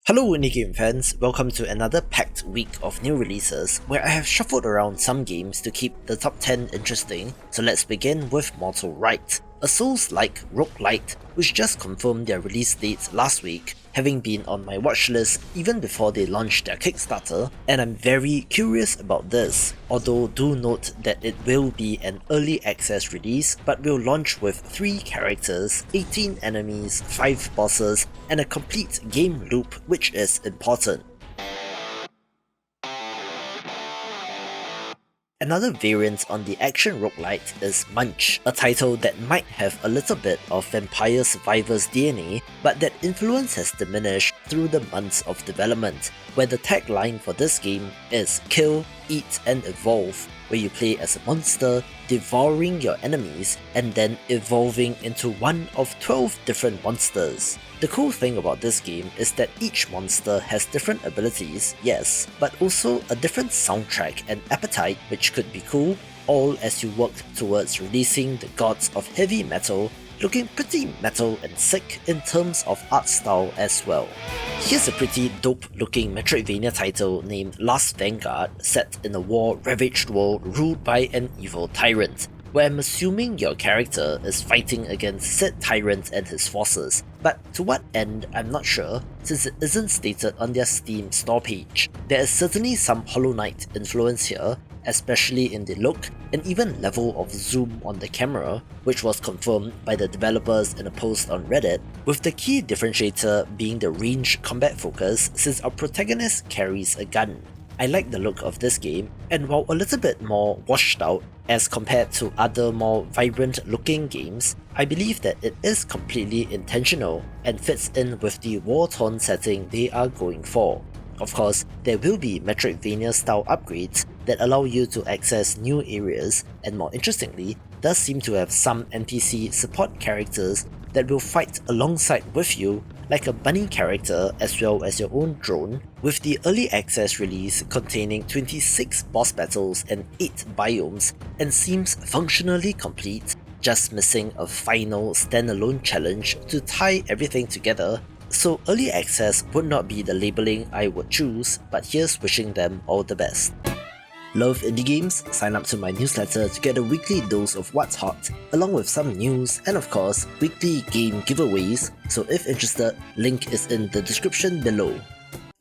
Hello indie game fans, welcome to another packed week of new releases where I have shuffled around some games to keep the top 10 interesting, so let's begin with Mortal Rite, a Souls-like roguelite which just confirmed their release date last week, having been on my watchlist even before they launched their Kickstarter, and I'm very curious about this, although do note that it will be an early access release but will launch with 3 characters, 18 enemies, 5 bosses, and a complete game loop, which is important. Another variant on the action roguelite is Munch, a title that might have a little bit of Vampire Survivors DNA, but that influence has diminished through the months of development, where the tagline for this game is Kill, Eat and Evolve, where you play as a monster, devouring your enemies, and then evolving into one of 12 different monsters. The cool thing about this game is that each monster has different abilities, yes, but also a different soundtrack and appetite, which could be cool, all as you work towards releasing the gods of heavy metal, looking pretty metal and sick in terms of art style as well. Here's a pretty dope looking Metroidvania title named Last Vanguard, set in a war-ravaged world ruled by an evil tyrant, where I'm assuming your character is fighting against said tyrant and his forces, but to what end I'm not sure, since it isn't stated on their Steam store page. There is certainly some Hollow Knight influence here, especially in the look and even level of zoom on the camera, which was confirmed by the developers in a post on Reddit, with the key differentiator being the range combat focus since our protagonist carries a gun. I like the look of this game, and while a little bit more washed out as compared to other more vibrant looking games, I believe that it is completely intentional and fits in with the war-torn setting they are going for. Of course, there will be Metroidvania style upgrades that allow you to access new areas, and more interestingly, does seem to have some NPC support characters that will fight alongside with you, like a bunny character as well as your own drone, with the early access release containing 26 boss battles and 8 biomes, and seems functionally complete, just missing a final standalone challenge to tie everything together. So early access would not be the labeling I would choose, but here's wishing them all the best. Love indie games? Sign up to my newsletter to get a weekly dose of what's hot, along with some news and of course, weekly game giveaways, so if interested, link is in the description below.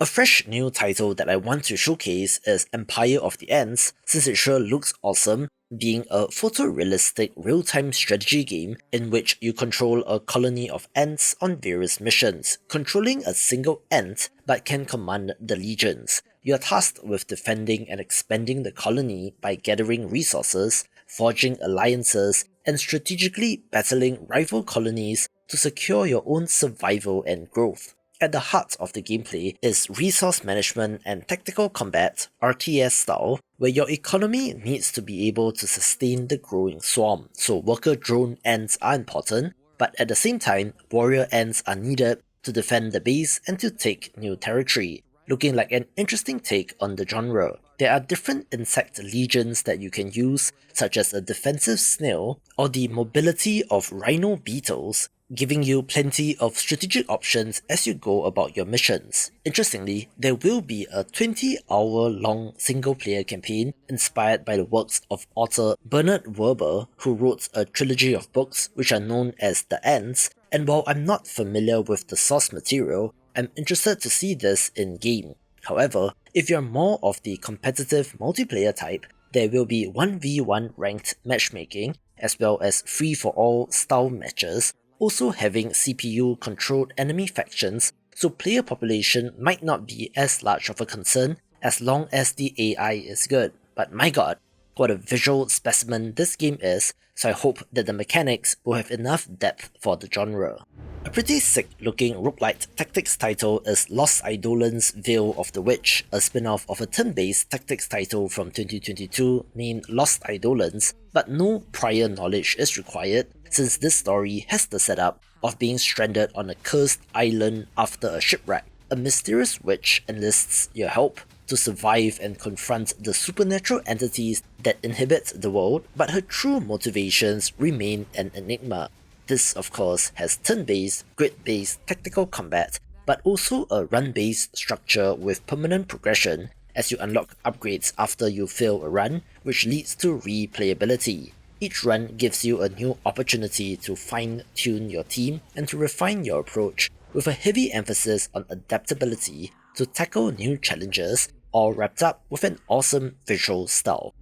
A fresh new title that I want to showcase is Empire of the Ants, since it sure looks awesome, being a photorealistic real-time strategy game in which you control a colony of ants on various missions, controlling a single ant but can command the legions. You are tasked with defending and expanding the colony by gathering resources, forging alliances, and strategically battling rival colonies to secure your own survival and growth. At the heart of the gameplay is resource management and tactical combat, RTS style, where your economy needs to be able to sustain the growing swarm, so worker drone ants are important, but at the same time, warrior ants are needed to defend the base and to take new territory, looking like an interesting take on the genre. There are different insect legions that you can use, such as a defensive snail or the mobility of rhino beetles, giving you plenty of strategic options as you go about your missions. Interestingly, there will be a 20-hour-long single-player campaign inspired by the works of author Bernard Werber, who wrote a trilogy of books which are known as The Ants, and while I'm not familiar with the source material, I'm interested to see this in-game. However, if you're more of the competitive multiplayer type, there will be 1v1 ranked matchmaking, as well as free-for-all style matches, also having CPU-controlled enemy factions, so player population might not be as large of a concern as long as the AI is good. But my god, what a visual specimen this game is, so I hope that the mechanics will have enough depth for the genre. A pretty sick looking roguelite tactics title is Lost Eidolons Veil of the Witch, a spin-off of a turn-based tactics title from 2022 named Lost Eidolons, but no prior knowledge is required since this story has the setup of being stranded on a cursed island after a shipwreck. A mysterious witch enlists your help to survive and confront the supernatural entities that inhabit the world, but her true motivations remain an enigma. This, of course, has turn-based, grid-based tactical combat but also a run-based structure with permanent progression as you unlock upgrades after you fail a run, which leads to replayability. Each run gives you a new opportunity to fine-tune your team and to refine your approach, with a heavy emphasis on adaptability to tackle new challenges, all wrapped up with an awesome visual style.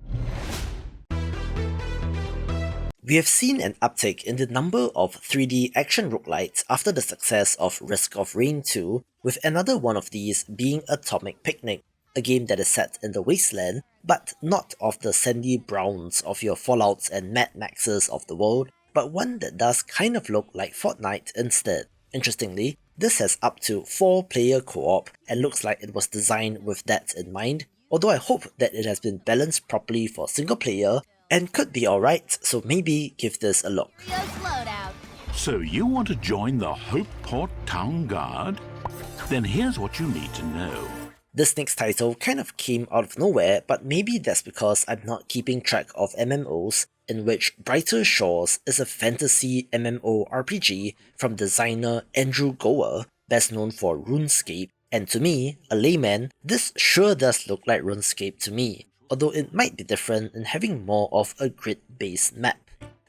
We have seen an uptick in the number of 3D action roguelites after the success of Risk of Rain 2, with another one of these being Atomic Picnic, a game that is set in the wasteland, but not of the sandy browns of your Fallouts and Mad Maxes of the world, but one that does kind of look like Fortnite instead. Interestingly, this has up to 4-player co-op and looks like it was designed with that in mind, although I hope that it has been balanced properly for single player and could be alright, so maybe give this a look. So you want to join the Hopeport Town Guard? Then here's what you need to know. This next title kind of came out of nowhere, but maybe that's because I'm not keeping track of MMOs, in which Brighter Shores is a fantasy MMORPG from designer Andrew Gower, best known for RuneScape, and to me, a layman, this sure does look like RuneScape to me, although it might be different in having more of a grid-based map.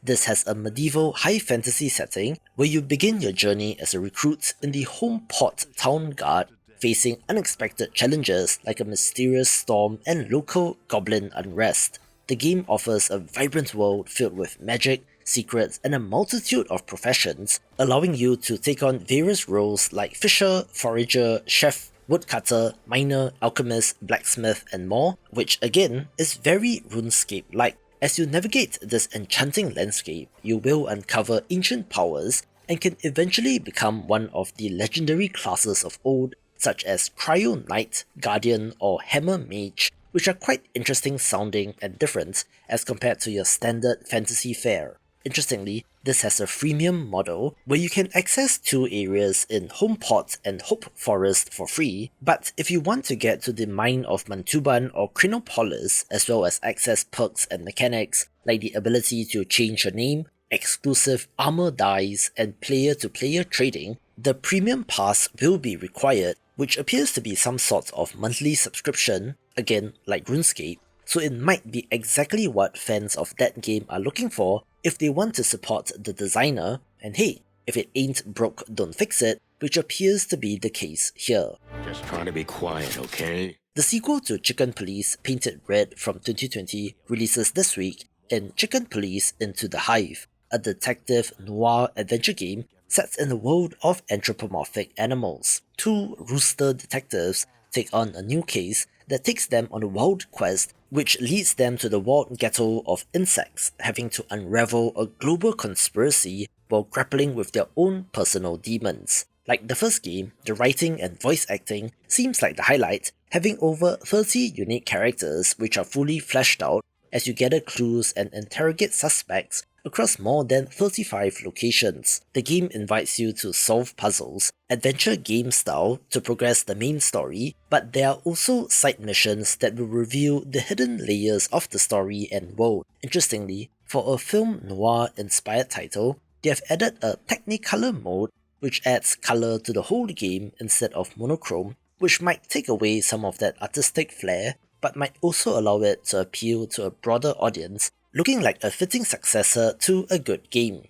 This has a medieval high fantasy setting where you begin your journey as a recruit in the Homeport Town Guard, facing unexpected challenges like a mysterious storm and local goblin unrest. The game offers a vibrant world filled with magic, secrets, and a multitude of professions, allowing you to take on various roles like fisher, forager, chef, woodcutter, miner, alchemist, blacksmith, and more, which again is very RuneScape-like. As you navigate this enchanting landscape, you will uncover ancient powers and can eventually become one of the legendary classes of old, such as Cryo Knight, Guardian, or Hammer Mage, which are quite interesting sounding and different as compared to your standard fantasy fare. Interestingly, this has a freemium model where you can access 2 areas in Homeport and Hope Forest for free, but if you want to get to the mine of Mantuban or Crinopolis, as well as access perks and mechanics like the ability to change your name, exclusive armor dies, and player-to-player trading, the premium pass will be required, which appears to be some sort of monthly subscription, again like RuneScape, so it might be exactly what fans of that game are looking for if they want to support the designer, and hey, if it ain't broke, don't fix it, which appears to be the case here. Just trying to be quiet, okay? The sequel to Chicken Police Painted Red from 2020 releases this week in Chicken Police Into the Hive, a detective noir adventure game set in the world of anthropomorphic animals. 2 rooster detectives take on a new case that takes them on a wild quest which leads them to the walled ghetto of insects, having to unravel a global conspiracy while grappling with their own personal demons. Like the first game, the writing and voice acting seems like the highlight, having over 30 unique characters which are fully fleshed out as you gather clues and interrogate suspects across more than 35 locations. The game invites you to solve puzzles, adventure game style, to progress the main story, but there are also side missions that will reveal the hidden layers of the story and world. Interestingly, for a film noir inspired title, they have added a Technicolor mode which adds colour to the whole game instead of monochrome, which might take away some of that artistic flair, but might also allow it to appeal to a broader audience, looking like a fitting successor to a good game.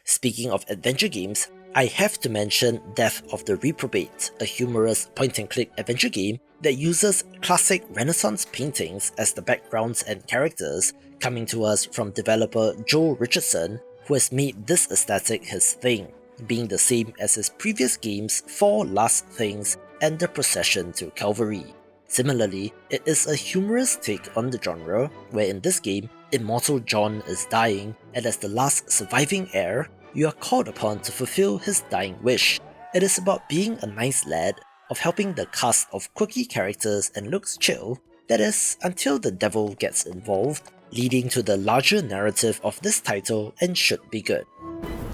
Speaking of adventure games, I have to mention Death of the Reprobate, a humorous point-and-click adventure game that uses classic Renaissance paintings as the backgrounds and characters, coming to us from developer Joe Richardson, who has made this aesthetic his thing, being the same as his previous games 4 Last Things and The Procession to Calvary. Similarly, it is a humorous take on the genre, where in this game, Immortal John is dying, and as the last surviving heir, you are called upon to fulfill his dying wish. It is about being a nice lad, of helping the cast of quirky characters and looks chill, that is, until the devil gets involved, leading to the larger narrative of this title and should be good.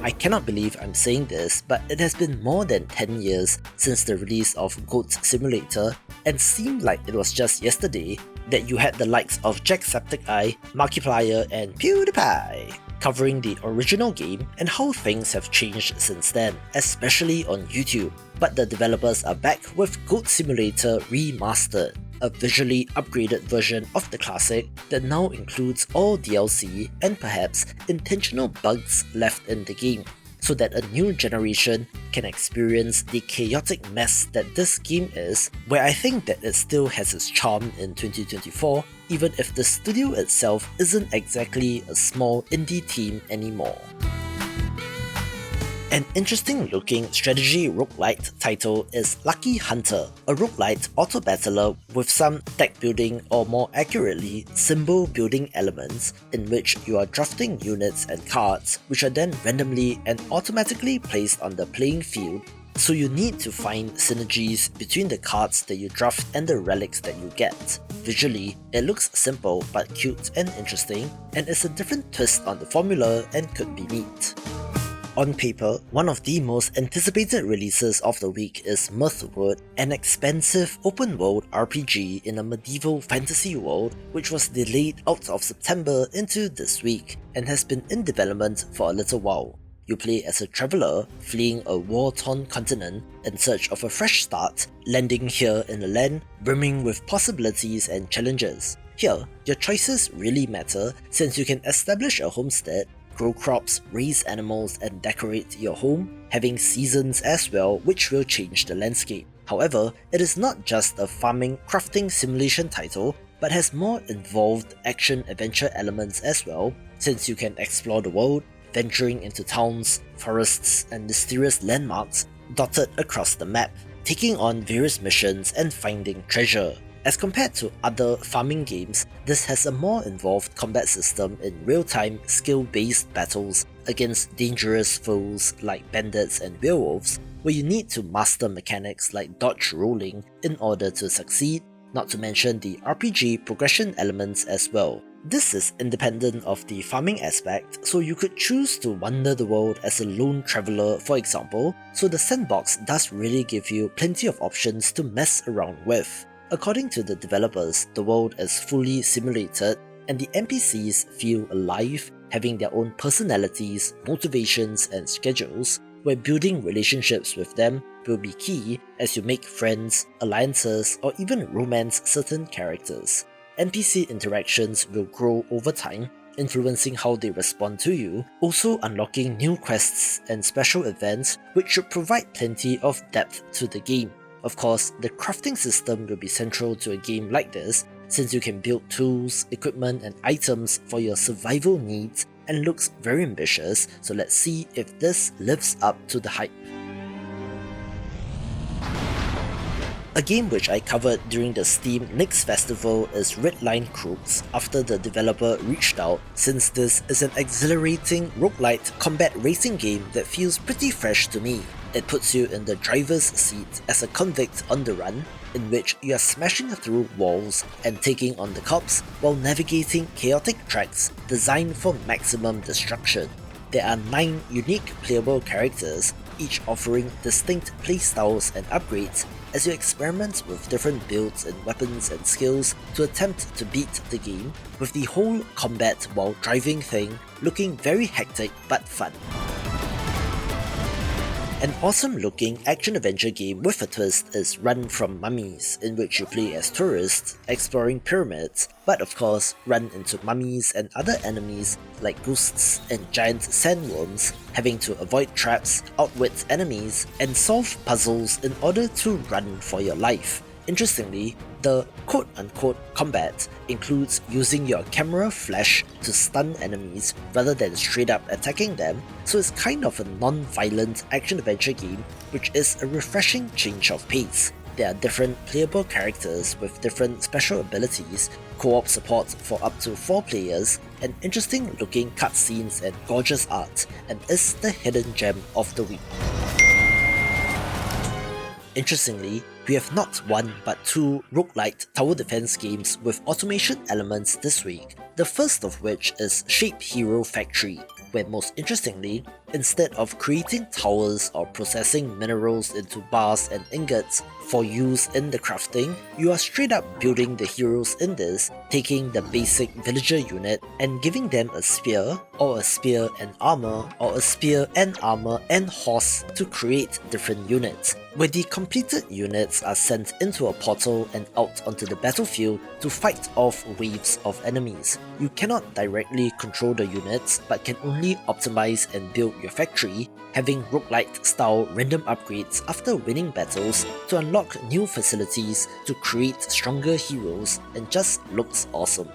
I cannot believe I'm saying this, but it has been more than 10 years since the release of Goat Simulator, and seemed like it was just yesterday that you had the likes of Jacksepticeye, Markiplier, and PewDiePie covering the original game and how things have changed since then, especially on YouTube. But the developers are back with Goat Simulator Remastered, a visually upgraded version of the classic that now includes all DLC and perhaps intentional bugs left in the game, so that a new generation can experience the chaotic mess that this game is, where I think that it still has its charm in 2024, even if the studio itself isn't exactly a small indie team anymore. An interesting looking strategy roguelite title is Lucky Hunter, a roguelite auto-battler with some deck building, or more accurately, symbol building elements, in which you are drafting units and cards which are then randomly and automatically placed on the playing field, so you need to find synergies between the cards that you draft and the relics that you get. Visually, it looks simple but cute and interesting, and is a different twist on the formula and could be neat. On paper, one of the most anticipated releases of the week is Mirthwood, an expansive open-world RPG in a medieval fantasy world which was delayed out of September into this week and has been in development for a little while. You play as a traveller fleeing a war-torn continent in search of a fresh start, landing here in a land brimming with possibilities and challenges. Here, your choices really matter since you can establish a homestead, grow crops, raise animals, and decorate your home, having seasons as well, which will change the landscape. However, it is not just a farming crafting simulation title, but has more involved action-adventure elements as well, since you can explore the world, venturing into towns, forests, and mysterious landmarks dotted across the map, taking on various missions and finding treasure. As compared to other farming games, this has a more involved combat system in real-time, skill-based battles against dangerous foes like bandits and werewolves, where you need to master mechanics like dodge rolling in order to succeed, not to mention the RPG progression elements as well. This is independent of the farming aspect, so you could choose to wander the world as a lone traveller, for example, so the sandbox does really give you plenty of options to mess around with. According to the developers, the world is fully simulated, and the NPCs feel alive, having their own personalities, motivations, and schedules, where building relationships with them will be key as you make friends, alliances, or even romance certain characters. NPC interactions will grow over time, influencing how they respond to you, also unlocking new quests and special events which should provide plenty of depth to the game. Of course, the crafting system will be central to a game like this, since you can build tools, equipment, and items for your survival needs, and looks very ambitious, so let's see if this lives up to the hype. A game which I covered during the Steam Next Festival is REDLINE CROOKS after the developer reached out, since this is an exhilarating roguelite combat racing game that feels pretty fresh to me. It puts you in the driver's seat as a convict on the run, in which you are smashing through walls and taking on the cops while navigating chaotic tracks designed for maximum destruction. There are 9 unique playable characters, each offering distinct playstyles and upgrades as you experiment with different builds and weapons and skills to attempt to beat the game, with the whole combat while driving thing looking very hectic but fun. An awesome looking action-adventure game with a twist is From Mummies, in which you play as tourists exploring pyramids, but of course run into mummies and other enemies like ghosts and giant sandworms, having to avoid traps, outwit enemies, and solve puzzles in order to run for your life. Interestingly, the quote-unquote combat includes using your camera flash to stun enemies rather than straight up attacking them, so it's kind of a non-violent action-adventure game, which is a refreshing change of pace. There are different playable characters with different special abilities, co-op support for up to 4 players, and interesting looking cutscenes and gorgeous art, and is the hidden gem of the week. Interestingly, we have not 1 but 2 roguelite tower defense games with automation elements this week, the first of which is ShapeHero Factory, where most interestingly, Instead of creating towers or processing minerals into bars and ingots for use in the crafting, you are straight up building the heroes in this, taking the basic villager unit and giving them a spear, or a spear and armor, or a spear and armor and horse to create different units, where the completed units are sent into a portal and out onto the battlefield to fight off waves of enemies. You cannot directly control the units, but can only optimize and build your factory, having roguelite style random upgrades after winning battles to unlock new facilities to create stronger heroes, and just looks awesome.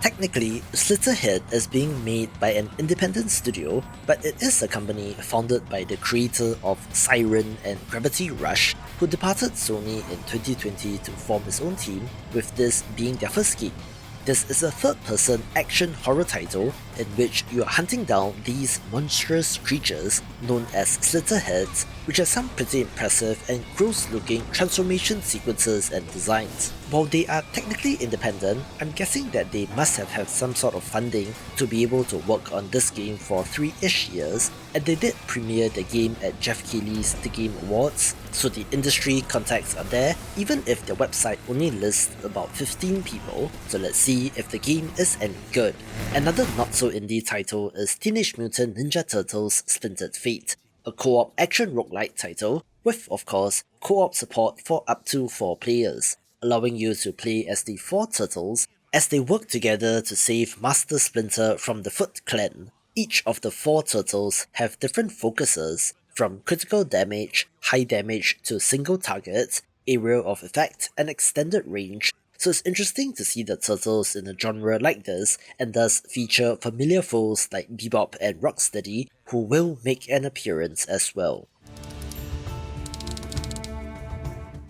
Technically, Slitterhead is being made by an independent studio, but it is a company founded by the creator of Siren and Gravity Rush, who departed Sony in 2020 to form his own team, with this being their first game. This is a third-person action horror title in which you are hunting down these monstrous creatures known as Slitterheads, which have some pretty impressive and gross-looking transformation sequences and designs. While they are technically independent, I'm guessing that they must have had some sort of funding to be able to work on this game for 3-ish years, and they did premiere the game at Jeff Keighley's The Game Awards, so the industry contacts are there, even if their website only lists about 15 people, so let's see if the game is any good. Another not-so-indie title is Teenage Mutant Ninja Turtles Splintered Fate, a co-op action roguelite title with, of course, co-op support for up to 4 players, allowing you to play as the 4 turtles as they work together to save Master Splinter from the Foot Clan. Each of the 4 turtles have different focuses, from critical damage, high damage to single target, area of effect, and extended range, so it's interesting to see the turtles in a genre like this, and thus feature familiar foes like Bebop and Rocksteady, who will make an appearance as well.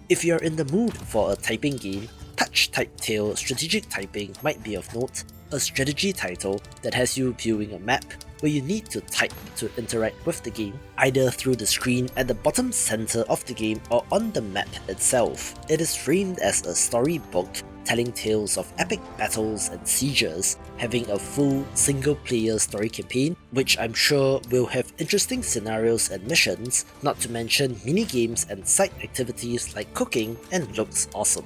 If you're in the mood for a typing game, Touch Type Tale Strategic Typing might be of note, a strategy title that has you viewing a map where you need to type to interact with the game, either through the screen at the bottom center of the game or on the map itself. It is framed as a storybook telling tales of epic battles and sieges, having a full single-player story campaign, which I'm sure will have interesting scenarios and missions, not to mention mini-games and side activities like cooking, and looks awesome.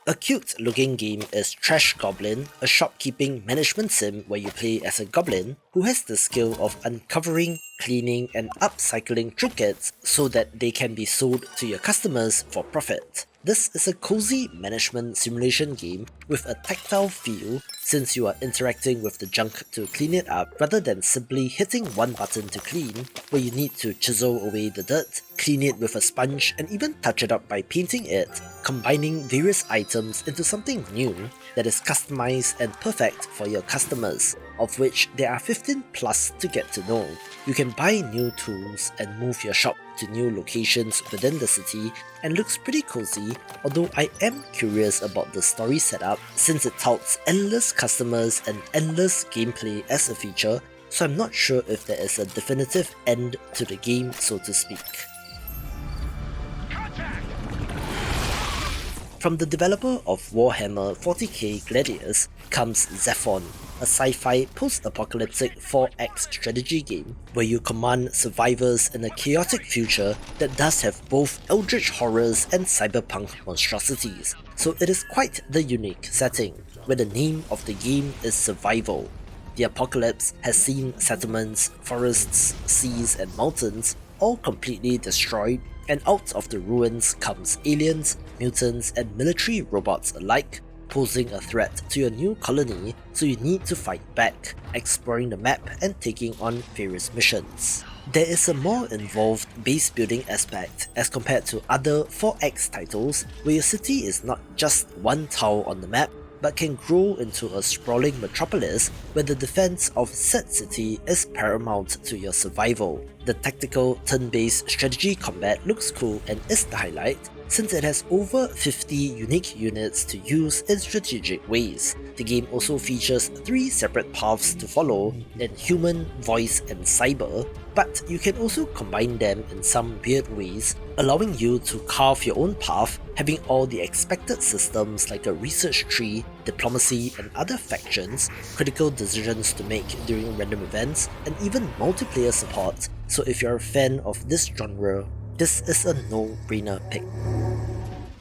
A cute looking game is Trash Goblin, a shopkeeping management sim where you play as a goblin who has the skill of uncovering, cleaning and upcycling trinkets so that they can be sold to your customers for profit. This is a cozy management simulation game with a tactile feel, since you are interacting with the junk to clean it up rather than simply hitting one button to clean, where you need to chisel away the dirt, clean it with a sponge and even touch it up by painting it, combining various items into something new that is customized and perfect for your customers, of which there are 15 plus to get to know. You can buy new tools and move your shop to new locations within the city, and looks pretty cozy, although I am curious about the story setup since it touts endless customers and endless gameplay as a feature, so I'm not sure if there is a definitive end to the game, so to speak. From the developer of Warhammer 40k Gladius comes ZEPHON, a sci-fi post-apocalyptic 4X strategy game where you command survivors in a chaotic future that does have both eldritch horrors and cyberpunk monstrosities, so it is quite the unique setting, where the name of the game is survival. The apocalypse has seen settlements, forests, seas and mountains all completely destroyed, and out of the ruins comes aliens, mutants and military robots alike, posing a threat to your new colony, so you need to fight back, exploring the map and taking on various missions. There is a more involved base building aspect as compared to other 4X titles, where your city is not just one tile on the map, but can grow into a sprawling metropolis where the defense of said city is paramount to your survival. The tactical turn-based strategy combat looks cool and is the highlight, since it has over 50 unique units to use in strategic ways. The game also features 3 separate paths to follow in human, voice and cyber, but you can also combine them in some weird ways, allowing you to carve your own path, having all the expected systems like a research tree, diplomacy and other factions, critical decisions to make during random events, and even multiplayer support. So if you're a fan of this genre, this is a no-brainer pick.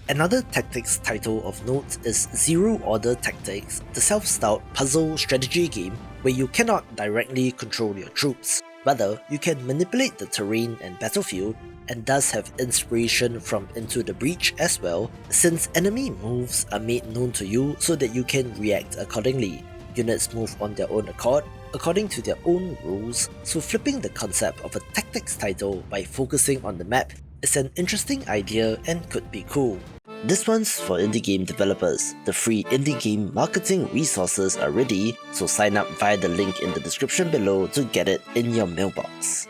Another tactics title of note is Zero Order Tactics, the self-styled puzzle strategy game where you cannot directly control your troops. Rather, you can manipulate the terrain and battlefield, and does have inspiration from Into the Breach as well, since enemy moves are made known to you so that you can react accordingly. Units move on their own accord, according to their own rules, so flipping the concept of a tactics title by focusing on the map is an interesting idea and could be cool. This one's for indie game developers. The free indie game marketing resources are ready, so sign up via the link in the description below to get it in your mailbox.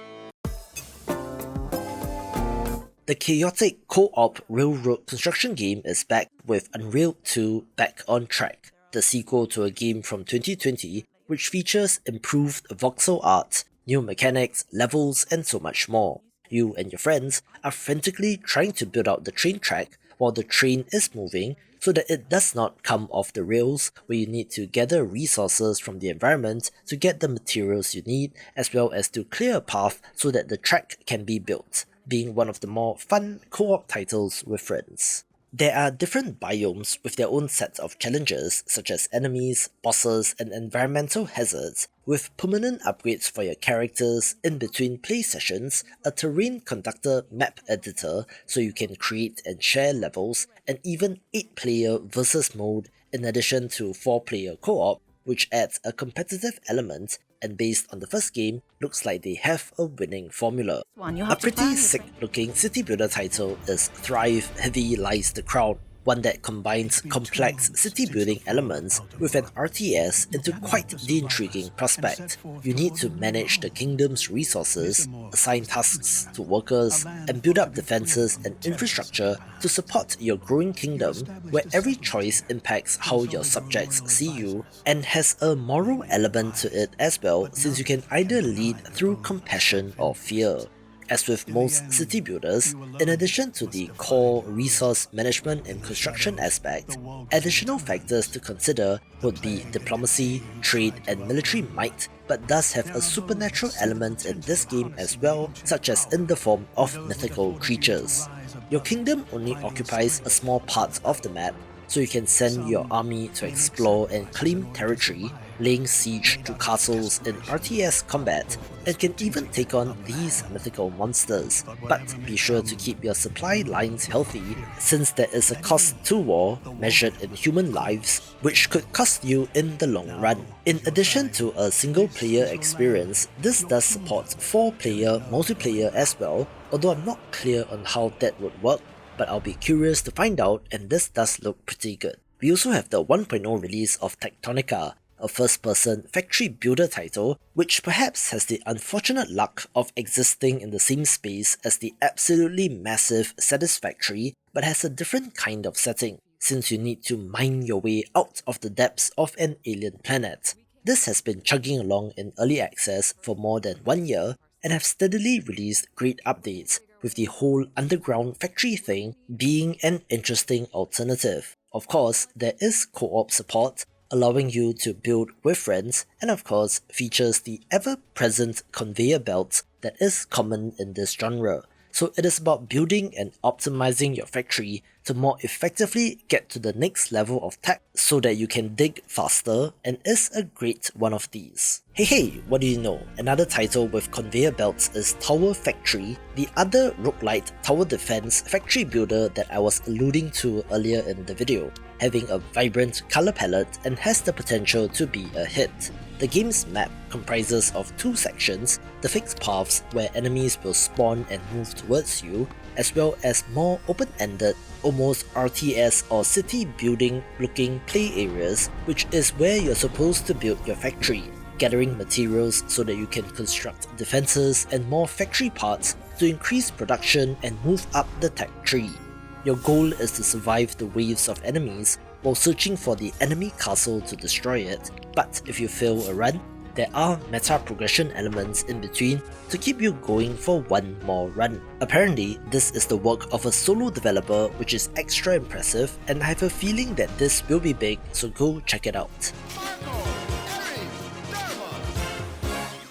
The chaotic co-op railroad construction game is back with Unreal 2 Back on Track, the sequel to a game from 2020 which features improved voxel art, new mechanics, levels and so much more. You and your friends are frantically trying to build out the train track while the train is moving so that it does not come off the rails, where you need to gather resources from the environment to get the materials you need, as well as to clear a path so that the track can be built, being one of the more fun co-op titles with friends. There are different biomes with their own sets of challenges such as enemies, bosses and environmental hazards, with permanent upgrades for your characters in between play sessions, a terrain conductor map editor so you can create and share levels, and even 8-player versus mode in addition to 4-player co-op, which adds a competitive element, and based on the first game, looks like they have a winning formula. A pretty sick looking city builder title is Thrive Heavy Lies the Crown, one that combines complex city building elements with an RTS into quite the intriguing prospect. You need to manage the kingdom's resources, assign tasks to workers, and build up defenses and infrastructure to support your growing kingdom, where every choice impacts how your subjects see you, and has a moral element to it as well, since you can either lead through compassion or fear. As with most city builders, in addition to the core resource management and construction aspect, additional factors to consider would be diplomacy, trade and military might, but does have a supernatural element in this game as well, such as in the form of mythical creatures. Your kingdom only occupies a small part of the map, so you can send your army to explore and claim territory, laying siege to castles in RTS combat, and can even take on these mythical monsters. But be sure to keep your supply lines healthy, since there is a cost to war measured in human lives, which could cost you in the long run. In addition to a single player experience, this does support 4-player multiplayer as well, although I'm not clear on how that would work, but I'll be curious to find out, and this does look pretty good. We also have the 1.0 release of Tectonica, a first-person factory builder title, which perhaps has the unfortunate luck of existing in the same space as the absolutely massive Satisfactory, but has a different kind of setting, since you need to mine your way out of the depths of an alien planet. This has been chugging along in early access for more than 1 year, and have steadily released great updates, with the whole underground factory thing being an interesting alternative. Of course, there is co-op support, allowing you to build with friends, and of course features the ever-present conveyor belt that is common in this genre. So it is about building and optimizing your factory to more effectively get to the next level of tech so that you can dig faster, and is a great one of these. Hey, what do you know? Another title with conveyor belts is Tower Factory, the other roguelite tower defense factory builder that I was alluding to earlier in the video, having a vibrant color palette and has the potential to be a hit. The game's map comprises of 2 sections, the fixed paths where enemies will spawn and move towards you, as well as more open-ended, almost RTS or city building looking play areas, which is where you're supposed to build your factory, gathering materials so that you can construct defenses and more factory parts to increase production and move up the tech tree. Your goal is to survive the waves of enemies while searching for the enemy castle to destroy it, but if you fail a run, there are meta progression elements in between to keep you going for one more run. Apparently, this is the work of a solo developer, which is extra impressive, and I have a feeling that this will be big, so go check it out.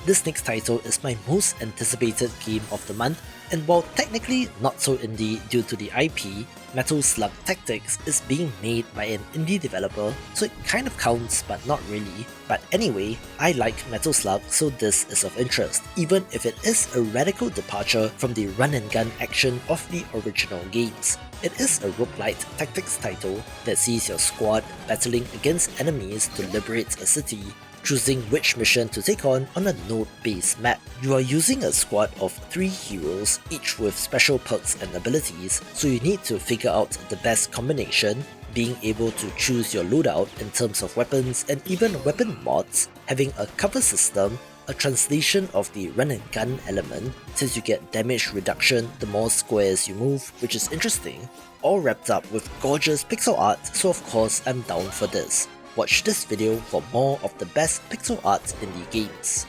This next title is my most anticipated game of the month, and while technically not so indie due to the IP, Metal Slug Tactics is being made by an indie developer, so it kind of counts but not really. But anyway, I like Metal Slug, so this is of interest, even if it is a radical departure from the run and gun action of the original games. It is a roguelite tactics title that sees your squad battling against enemies to liberate a city, choosing which mission to take on a node-based map. You are using a squad of 3 heroes, each with special perks and abilities, so you need to figure out the best combination, being able to choose your loadout in terms of weapons and even weapon mods, having a cover system, a translation of the run and gun element, since you get damage reduction the more squares you move, which is interesting, all wrapped up with gorgeous pixel art, so of course I'm down for this. Watch this video for more of the best pixel art indie games.